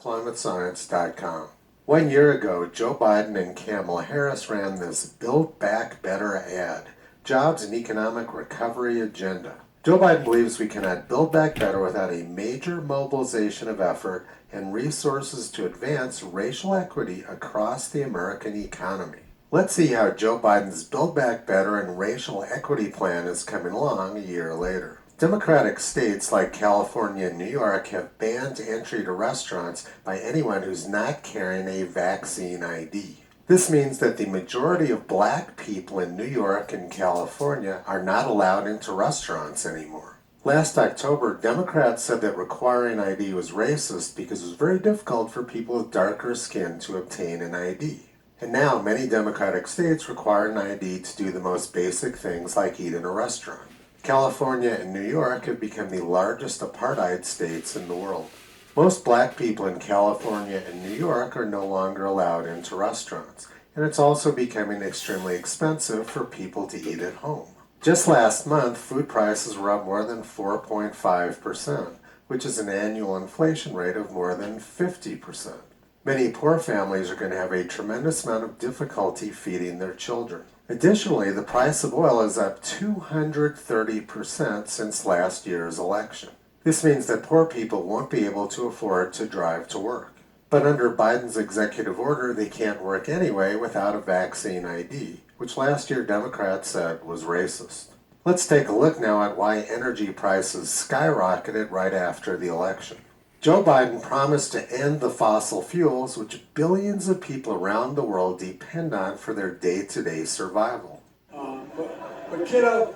RealClimateScience.com. 1 year ago, Joe Biden and Kamala Harris ran this Build Back Better ad, Jobs and Economic Recovery Agenda. Joe Biden believes we cannot build back better without a major mobilization of effort and resources to advance racial equity across the American economy. Let's see how Joe Biden's Build Back Better and racial equity plan is coming along a year later. Democratic states like California and New York have banned entry to restaurants by anyone who's not carrying a vaccine ID. This means that the majority of black people in New York and California are not allowed into restaurants anymore. Last October, Democrats said that requiring ID was racist because it was very difficult for people with darker skin to obtain an ID. And now many Democratic states require an ID to do the most basic things like eat in a restaurant. California and New York have become the largest apartheid states in the world. Most black people in California and New York are no longer allowed into restaurants, and it's also becoming extremely expensive for people to eat at home. Just last month, food prices were up more than 4.5%, which is an annual inflation rate of more than 50%. Many poor families are going to have a tremendous amount of difficulty feeding their children. Additionally, the price of oil is up 230% since last year's election. This means that poor people won't be able to afford to drive to work. But under Biden's executive order, they can't work anyway without a vaccine ID, which last year Democrats said was racist. Let's take a look now at why energy prices skyrocketed right after the election. Joe Biden promised to end the fossil fuels which billions of people around the world depend on for their day-to-day survival. But kiddo,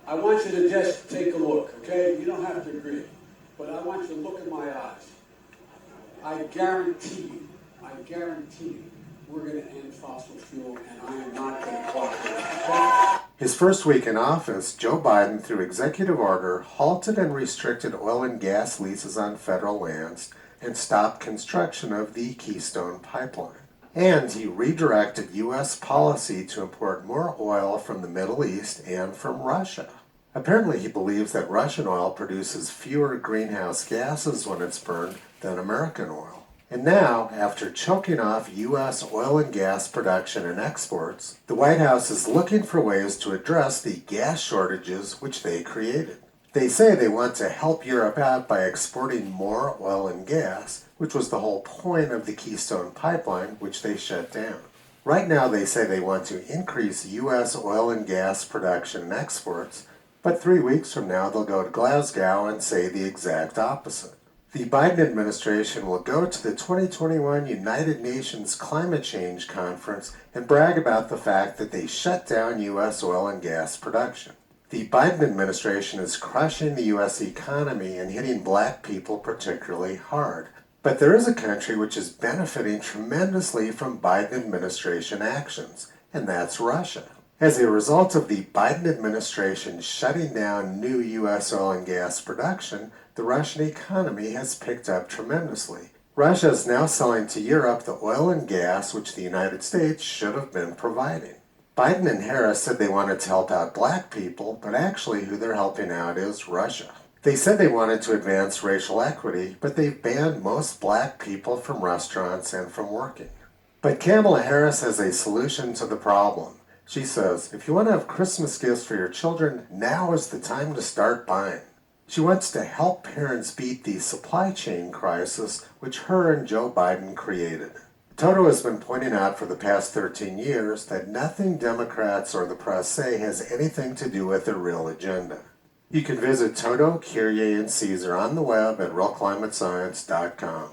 I want you to just take a look, okay? You don't have to agree, but I want you to look in my eyes. I guarantee you, we're going to end fossil fuel, and I am not going to cooperate. His first week in office, Joe Biden, through executive order, halted and restricted oil and gas leases on federal lands and stopped construction of the Keystone Pipeline. And he redirected U.S. policy to import more oil from the Middle East and from Russia. Apparently, he believes that Russian oil produces fewer greenhouse gases when it's burned than American oil. And now, after choking off U.S. oil and gas production and exports, the White House is looking for ways to address the gas shortages which they created. They say they want to help Europe out by exporting more oil and gas, which was the whole point of the Keystone Pipeline, which they shut down. Right now, they say they want to increase U.S. oil and gas production and exports, but 3 weeks from now, they'll go to Glasgow and say the exact opposite. The Biden administration will go to the 2021 United Nations Climate Change Conference and brag about the fact that they shut down U.S. oil and gas production. The Biden administration is crushing the U.S. economy and hitting black people particularly hard. But there is a country which is benefiting tremendously from Biden administration actions, and that's Russia. As a result of the Biden administration shutting down new U.S. oil and gas production, the Russian economy has picked up tremendously. Russia is now selling to Europe the oil and gas which the United States should have been providing. Biden and Harris said they wanted to help out black people, but actually who they're helping out is Russia. They said they wanted to advance racial equity, but they've banned most black people from restaurants and from working. But Kamala Harris has a solution to the problem. She says, if you want to have Christmas gifts for your children, now is the time to start buying. She wants to help parents beat the supply chain crisis which her and Joe Biden created. Toto has been pointing out for the past 13 years that nothing Democrats or the press say has anything to do with their real agenda. You can visit Toto, Kyrie, and Caesar on the web at RealClimateScience.com.